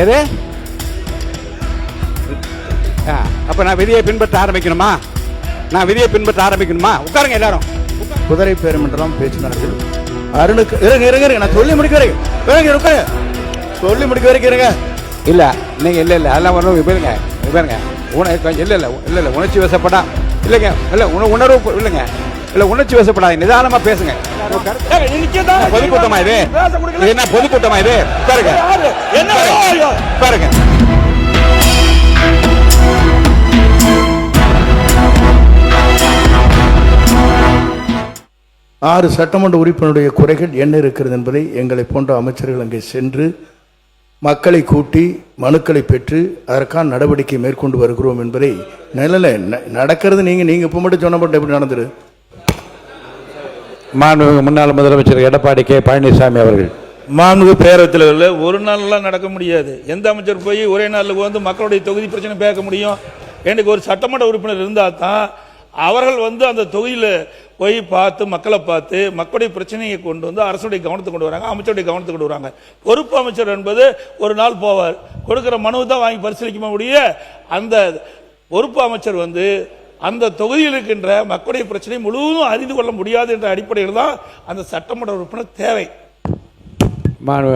எது? அப்ப நான் விதியை பின்பற்ற ஆரம்பிக்கணுமா? நான் விதியை பின்பற்ற ஆரம்பிக்கணுமா? உட்காருங்க எல்லாரும். குதிரை பேரமென்றெல்லாம் பேசினார்கள். அருணுக்கு இருங்க இருங்க இருங்க, நான் சொல்லி முடிக்க வரைக்கும் இருங்க, உட்காருங்க. சொல்லி முடிக்க வரைக்கும் இருங்க. இல்ல நீங்க இல்ல இல்ல அதெல்லாம் ஒன்றும் பாருங்க பாருங்க இல்ல இல்ல இல்ல இல்ல உணர்ச்சி வசப்படா இல்லைங்க, இல்ல உணர்வு இல்லைங்க, இல்ல உணர்ச்சி வசப்படாது, நிதானமா பேசுங்க. பொதுக்கூட்டமா இது? என்ன பொதுக்கூட்டமா இது? பாருங்க பாருங்க. ஆறு சட்டமன்ற உறுப்பினருடைய குறைகள் என்ன இருக்கிறது என்பதை எங்களை போன்ற அமைச்சர்கள் அங்கே சென்று மக்களை கூட்டி மனுக்களை பெற்று அதற்கான நடவடிக்கை மேற்கொண்டு வருகிறோம் என்பதை நிலையில நடக்கிறது. நீங்க இப்ப மட்டும் சொன்ன மட்டும் எப்படி நடந்துரு? மாண்புமிகு முன்னாள் முதலமைச்சர் எடப்பாடி கே பழனிசாமி அவர்கள். மாண்புமிகு பேரவைத் தலைவர்கள், ஒரு நாள்லாம் நடக்க முடியாது. எந்த அமைச்சர் போய் ஒரே நாளில் வந்து மக்களுடைய தொகுதி பிரச்சனை பேச முடியும்? எனக்கு ஒரு சட்டமன்ற உறுப்பினர் இருந்தால் தான் அவர்கள் வந்து அந்த தொகுதியில் போய் பார்த்து மக்களை பார்த்து மக்களுடைய பிரச்சனையை கொண்டு வந்து அரசுடைய கவனத்தை கொண்டு வராங்க, அமைச்சருடைய கவனத்தை கொண்டு வராங்க. பொறுப்பு அமைச்சர் என்பது ஒரு நாள் போவார், கொடுக்குற மனுவை தான் வாங்கி பரிசீலிக்க முடிய அந்த பொறுப்பு அமைச்சர் வந்து அந்த தொகுதியில் இருக்கின்ற மக்களுடைய பிரச்சனை முழுவதும் அறிந்து கொள்ள முடியாது என்ற அடிப்படையில் தான் அந்த சட்டமன்ற உறுப்பினர் தேவை.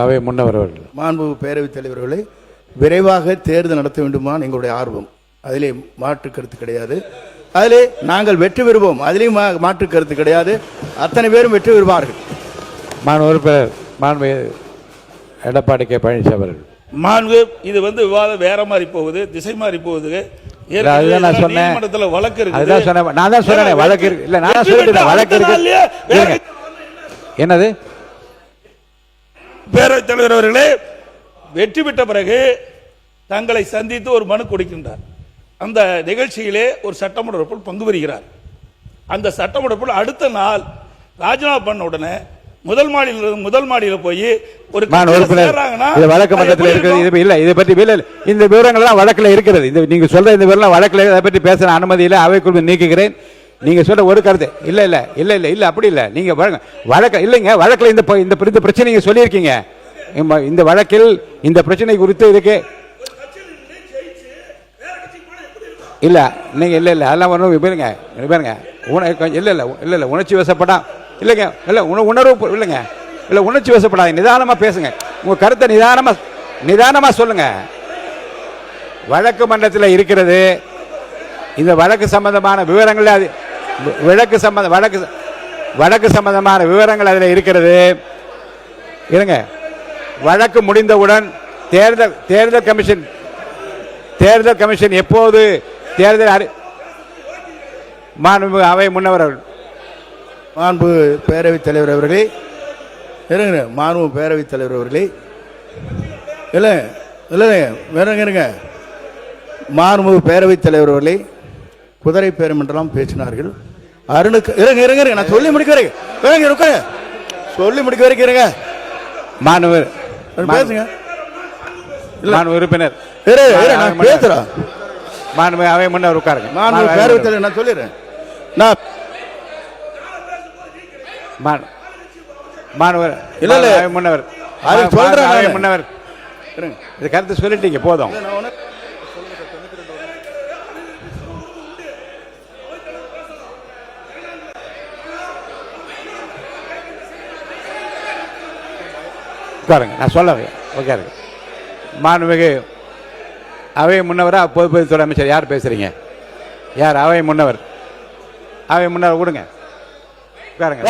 அவை முன்னவர் அவர்கள். மாண்பு பேரவைத் தலைவர்களை விரைவாக தேர்தல் நடத்த வேண்டுமா எங்களுடைய ஆர்வம், அதிலே மாற்று கருத்து கிடையாது. அதிலே நாங்கள் வெற்றி பெறுவோம், அதிலேயும் மாற்று கருத்து கிடையாது. அத்தனை பேரும் வெற்றி பெறுவார்கள். மாண்பு எடப்பாடி கே பழனிசாமி அவர்கள். மாண்பு இது வந்து விவாதம் வேற மாதிரி போகுது, திசை மாதிரி போகுது. அதுதான் நான் சொன்னேன், வழக்கு இருக்கு. நான் தான் சொன்னேன் வழக்கு இருக்கு. இல்ல நான் சொல்லிட்டேன் வழக்கு இருக்கு. என்னது? பேரவைத் தலைவர் அவர்களே வெற்றி பெற்ற பிறகு தங்களை சந்தித்து ஒரு மனு கொடுக்கின்றார். அந்த நிகழ்ச்சியிலே ஒரு சட்டமன்ற உறுப்பினர் பங்கு பெறுகிறார். அந்த சட்டமன்ற உறுப்பினர் அடுத்த நாள் ராஜினாமா பண்ண உடனே முதல் மாடியில் போய் ஒரு வழக்கு மன்றத்தில் இருக்கிறது. இல்ல இதை பற்றி இந்த விவரங்கள் எல்லாம் வழக்கில் இருக்கிறது. இந்த நீங்க சொல்ற இந்த விவரம் வழக்கில் அதை பற்றி பேச அனுமதி இல்லை, அவைக்குள் நீக்குகிறேன். நீங்க சொல்ற ஒரு கருத்து இல்ல இல்ல இல்ல இல்ல இல்ல அப்படி இல்ல. நீங்க வழக்கு இல்லைங்க, வழக்கில் இந்த பிரச்சனை நீங்க சொல்லியிருக்கீங்க. இந்த வழக்கில் இந்த பிரச்சனை குறித்து இருக்கு இல்ல நீங்க இல்ல இல்ல அதெல்லாம் ஒன்றும் பாருங்க பாருங்க இல்ல இல்ல இல்ல இல்ல உணர்ச்சி வசப்படா இல்லைங்க, இல்ல உணர்வு இல்லைங்க, இல்ல உணர்ச்சி வசப்படாது, நிதானமா பேசுங்க. உங்க கருத்தை நிதானமா சொல்லுங்க. வழக்கு மன்றத்தில் இருக்கிறது. இந்த வழக்கு சம்பந்தமான விவரங்கள் வழக்கு சம்பந்தமான விவரங்கள் அதில் இருக்கிறது. இருங்க, வழக்கு முடிந்தவுடன் தேர்தல் கமிஷன் எப்போது தேர்தல் மாண்பு அவை முன்னவர் மாண்பு பேரவைத் தலைவர் அவர்களே இருங்க, மாண்பு பேரவைத் தலைவர் அவர்களே இல்லை இல்லை இருங்க, மாண்பு பேரவைத் தலைவர் அவர்களே குதிரை பேரம் என்றெல்லாம் பேசினார்கள். அருணுக்கு இருங்க இருங்க இருங்க, நான் சொல்லி முடிக்க வரைக்கும் இருங்க, சொல்லி முடிக்க வரைக்கும் இருங்க. மாணவர் பேசுங்க. உறுப்பினர் பேசுறேன். மாண்பு அவை முன்னவர் உட்காருங்க. மாண்பு பேரவைத் தலைவர் நான் சொல்லிடுறேன். நான் மாணவர் இல்ல இல்ல முன்னவர் அது சொல்றேன். முன்னவர் இது கருத்து சொல்லிட்டீங்க, போதும். உட்காருங்க, நான் சொல்ல உட்காருங்க. மாண்புமிகு அவை முன்னவரா பொதுப்பணித்துறை அமைச்சர் யார் பேசுறீங்க? யார்? அவை முன்னவர். அவை முன்னவர் கொடுங்க, உட்காருங்க.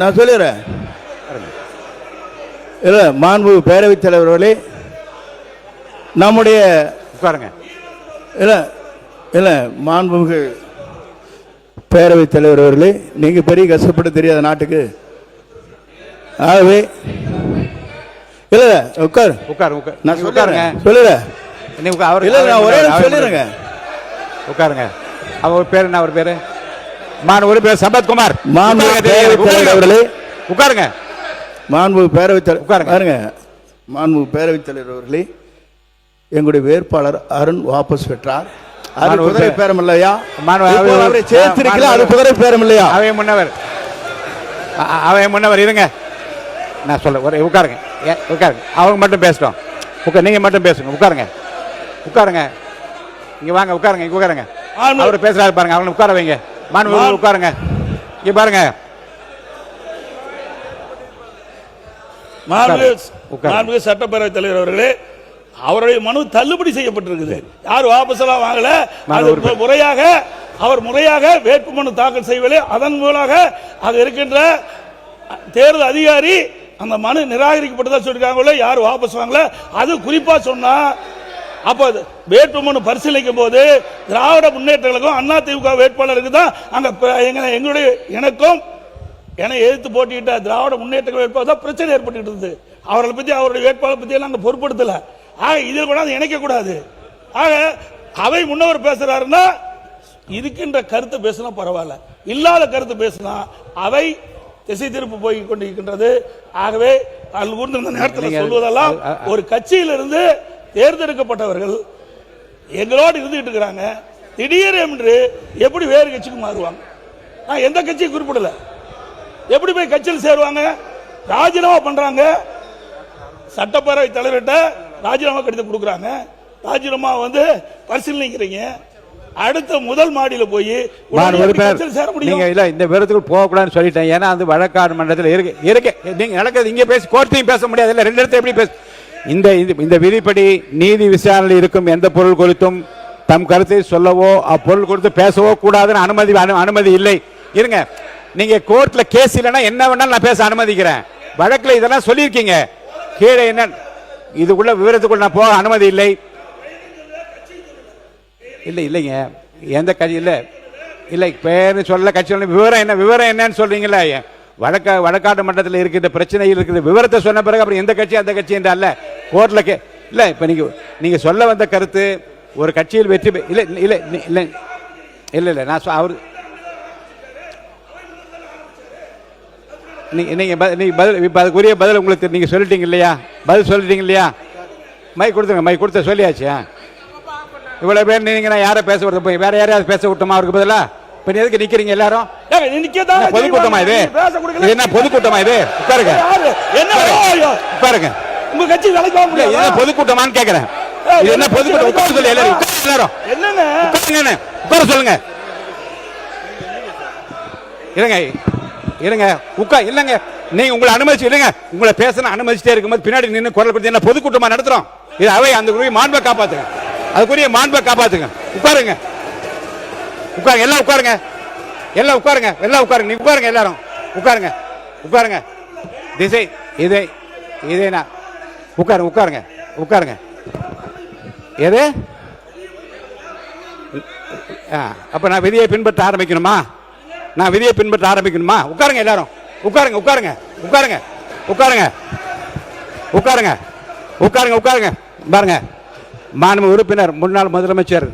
நான் சொல்லிடுறேன். இல்ல மாண்பு பேரவைத் தலைவர்களே நம்முடைய உட்காருங்க. இல்ல இல்ல மாண்புமிகு பேரவைத் தலைவர் அவர்களே, நீங்க பெரிய கஷ்டப்பட்டு தெரியாத நாட்டுக்கு. ஆகவே இல்ல உட்காரு நான் உட்காருங்க சொல்லுறேன். சொல்லிடுறேங்க, உட்காருங்க. அவர் பேரு என்ன? அவர் பேரு ஒரு பேர் சம்பத்குமார். மாண்பு பேரவைத் தலைவர் அவர்களே உட்காருங்க. மாண்பு பேரவைத் தலைவர் மாண்பு பேரவைத் தலைவர் அவர்களே, எங்களுடைய வேட்பாளர் அருண் வாபஸ் பெற்றார். அது குதிரை பேரம் இல்லையா? அவரை சேர்த்திருக்கலாம், அது குதிரை பேரம் இல்லையா? அவை முன்னவர் இருங்க, நான் சொல்ல உட்காருங்க உட்காருங்க. அவங்க மட்டும் பேசட்டும். நீங்க மட்டும் பேசுங்க. உட்காருங்க, உட்காருங்க. இங்க வாங்க, உட்காருங்க, இங்க உட்காருங்க. அவர் பேசுறாரு பாருங்க, அவங்களை உட்கார வைங்க. மாண்புமிகு உட்காருங்க. இங்க பாருங்க. மாண்புமிகு சட்டப்பேரவைத் தலைவர் அவர்களே, அவருடைய மனு தள்ளுபடி செய்யப்பட்டிருக்குது. யார் வாபஸெல்லாம் வாங்கல. அது முறையாக அவர் முறையாக வேட்புமனு தாக்கல் செய்யவில்லை. அதன் மூலமாக அது இருக்கின்ற தேர்தல் அதிகாரி அந்த மனு நிராகரிக்கப்பட்டதா சொல்லிருக்காங்களோ, யார் வாபஸ் வாங்கல. அது குறிப்பா சொன்னா அப்ப வேட்புமனு பரிசீலிக்கும் போது திராவிட முன்னேற்ற கழகம் அதிமுக வேட்பாளருக்கு தான் அங்க எங்களுடைய எனக்கும் என எதிர்த்து போட்டியிட்ட திராவிட முன்னேற்ற வேட்பாளர் தான் பிரச்சனை ஏற்பட்டு இருந்தது. அவர்களை பத்தி அவருடைய வேட்பாளர் பத்தி எல்லாம் நாங்கள் பொருட்படுத்தல. ஆக இதில் கூட இணைக்க கூடாது. ஆக அவை முன்னவர் பேசுறாருன்னா இருக்கின்ற கருத்து பேசினா பரவாயில்ல, இல்லாத கருத்து பேசினா அவை திசை திருப்பு போய் கொண்டிருக்கின்றது. ஆகவே இந்த நேரத்தில் சொல்வதெல்லாம் ஒரு கட்சியிலிருந்து தேர்ந்தெடுக்கப்பட்டவர்கள் எங்களோடு இருந்துகிட்டு இருக்கிறாங்க. திடீரென்று எப்படி வேறு கட்சிக்கு மாறுவாங்க? நான் எந்த கட்சியும் குறிப்பிடல. எப்படி போய் கட்சியில் சேருவாங்க? ராஜினாமா பண்றாங்க. சட்டப்பேரவை தலைவர்கிட்ட ராஜினாமா கடிதம் கொடுக்குறாங்க. ராஜினாமா பரிசீலிக்கிறீங்க. அடுத்த முதல் மாடியில் போய் சேர முடியும். இந்த விவரத்துக்கு போகக்கூடாதுன்னு சொல்லிட்டேன். ஏன்னா அது வழக்காடு மன்றத்தில் இருக்கு. நீங்க நடக்கிறது இங்கே பேசி கோர்ட்டையும் பேச முடியாது. இல்லை, ரெண்டு இடத்துல எப்படி பேச? இந்த விதிப்படி நீதி விசாரணையில் இருக்கும் எந்த பொருள் குறித்தும் தம் கருத்தை சொல்லவோ அப்பொருள் குறித்து பேசவோ கூடாதுன்னு அனுமதி இல்லை. இருங்க, நீங்க கோர்ட்ல கேஸ் இல்லைன்னா என்ன வேணாலும் நான் பேச அனுமதிக்கிறேன். வழக்கில் இதெல்லாம் சொல்லியிருக்கீங்க. கீழே என்ன இதுக்குள்ள விவரத்துக்குள்ள நான் போக அனுமதி இல்லை. இல்லைங்க, எந்த கட்சி இல்லை பேரு சொல்ல கட்சி விவரம் என்னன்னு சொல்றீங்களா? வழக்காட்டு மன்றத்தில் இருக்கின்ற பிரச்சனையில் இருக்கிற விவரத்தை சொன்ன பிறகு அப்புறம் எந்த கட்சி அந்த கட்சி என்று அல்ல கோர்ட்ல இல்ல. இப்ப நீங்க சொல்ல வந்த கருத்து ஒரு கட்சியில் வெற்றி இல்ல நான் அவர் அதுக்குரிய பதில் உங்களுக்கு நீங்க சொல்லிட்டீங்க இல்லையா? பதில் சொல்லிட்டீங்க இல்லையா? மைக் கொடுத்த சொல்லியாச்சு. இவ்வளவு பேர் நீங்க நான் யாரை பேச விடுறது? போய் வேற யாரையாவது பேச விட்டோமா அவருக்கு பதிலா? இப்ப எதுக்கு நிக்கிறீங்க எல்லாரும்? பொதுக்கூட்டமா இது? என்ன பொதுக்கூட்டமா இது? உட்காருங்க, உட்காருங்க. உங்க கட்சி என்ன பொதுக்கூட்டமான்னு கேக்குறேன். இது என்ன பொதுக்கூட்டம்? உட்கார சொல்லி எல்லாரும் உட்கார சொல்லுங்க. இருங்க இல்லங்க, நீங்க உங்களை அனுமதிச்சு இல்லங்க, உங்களை பேச அனுமதிச்சுட்டே இருக்கும்போது பின்னாடி நின்று குரல் கொடுத்து என்ன பொதுக்கூட்டமா நடத்துறோம்? இது அவை அந்த மாண்பை காப்பாத்துங்க, அதுக்குரிய மாண்பை காப்பாத்துங்க. உட்காருங்க, எல்லாம் உட்காருங்க, எல்லாம் உட்காருங்க, நீ உட்காருங்க, எல்லாரும் உட்காருங்க. திசை இதே நான் உட்காருங்க. எது அப்ப நான் விதியை பின்பற்ற ஆரம்பிக்கணுமா? உட்காருங்க, எல்லாரும் உட்காருங்க. பாருங்க, மாண்பு உறுப்பினர் முன்னாள் முதலமைச்சர்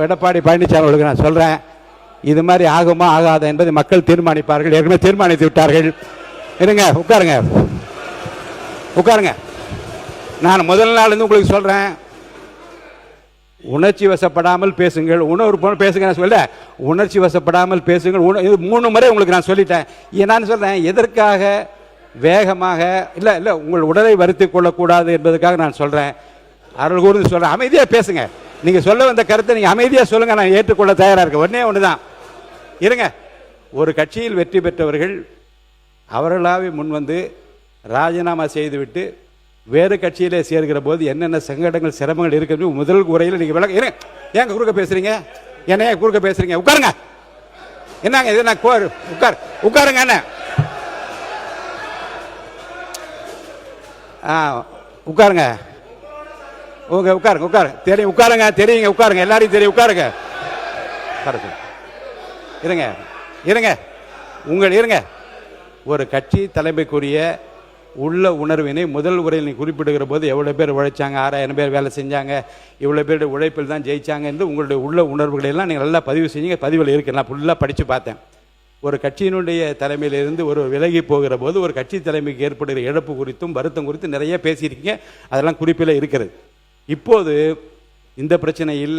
எடப்பாடி பழனிசாமி அவர்களுக்கு நான் சொல்றேன், இது மாதிரி ஆகுமா ஆகாத என்பதை மக்கள் தீர்மானிப்பார்கள். ஏற்கனவே தீர்மானித்து விட்டார்கள். இருங்க, உட்காருங்க. நான் முதல் நாள் இருந்து உங்களுக்கு சொல்றேன், உணர்ச்சி வசப்படாமல் பேசுங்கள். உணர்வு பேசுங்க நான் சொல்ல, உணர்ச்சி வசப்படாமல் பேசுங்கள். இது 3 முறை உங்களுக்கு நான் சொல்லிட்டேன். நான் சொல்றேன், எதற்காக வேகமாக இல்ல உங்கள் உடலை வருத்திக் கொள்ளக்கூடாது என்பதற்காக நான் சொல்றேன். அருள் கூர்ந்து சொல்றேன், அமைதியா பேசுங்க. நீங்க சொல்ல வந்த கருத்தை நீங்க அமைதியா சொல்லுங்க, நான் ஏற்றுக்கொள்ள தயாரா இருக்கேன். ஒண்ணுதான், இருங்க. ஒரு கட்சியில் வெற்றி பெற்றவர்கள் அவர்களாவே முன்வந்து ராஜினாமா செய்துவிட்டு வேறு கட்சியிலே சேர்கிற போது என்னென்ன சங்கடங்கள் சிரமங்கள் இருக்கு முதல் உரையில் நீங்க விளக்க. ஏங்க குறுக்க பேசுறீங்க? என்ன குறுக்க பேசுறீங்க? உட்காருங்க. என்னங்க இது? நான் உட்காருங்க. என்ன உட்காருங்க. தெரியும், தெரியுங்க. உட்காருங்க, எல்லாரையும் தெரியும். உட்காருங்க. இருங்க. ஒரு கட்சி தலைமைக்குரிய உள்ள உணர்வினை முதல் உரையில் நீ குறிப்பிடுகிற போது எவ்வளவு பேர் உழைச்சாங்க, 6000 பேர் வேலை செஞ்சாங்க, இவ்வளவு பேருடைய உழைப்பில் தான் ஜெயிச்சாங்க என்று உங்களுடைய உள்ள உணர்வுகளை எல்லாம் நீங்கள் நல்லா பதிவு செஞ்சீங்க. பதிவில் இருக்கு, நான் ஃபுல்லாக படித்து பார்த்தேன். ஒரு கட்சியினுடைய தலைமையிலிருந்து ஒரு விலகி போகிற போது ஒரு கட்சி தலைமைக்கு ஏற்படுகிற இழப்பு குறித்தும் வருத்தம் குறித்தும் நிறைய பேசியிருக்கீங்க. அதெல்லாம் குறிப்பில் இருக்கிறது. இப்போது இந்த பிரச்சனையில்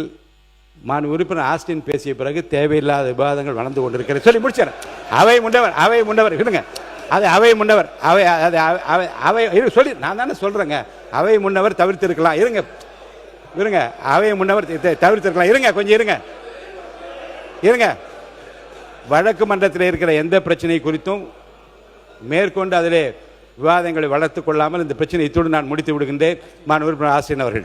உறுப்பினர் ஆஸ்டின் பேசிய பிறகு தேவையில்லாத விவாதங்கள் வளர்ந்து கொண்டிருக்கிறது. சொல்லி முடிச்சார். அவை முண்டவர் இருங்க. அது அவை முன்னவர் அவை அது அவை அவை சொல்லி நான் தானே சொல்கிறேங்க. அவை முன்னவர் தவிர்த்திருக்கலாம். இருங்க அவை முன்னவர் தவிர்த்திருக்கலாம். இருங்க கொஞ்சம் இருங்க. வழக்கு மன்றத்தில் இருக்கிற எந்த பிரச்சனை குறித்தும் மேற்கொண்டு அதிலே விவாதங்களை வளர்த்துக் கொள்ளாமல் இந்த பிரச்சனை இத்துடன் நான் முடித்து விடுகின்றேன். மாண்பு உறுப்பினர் ஆசிரியர் அவர்கள்.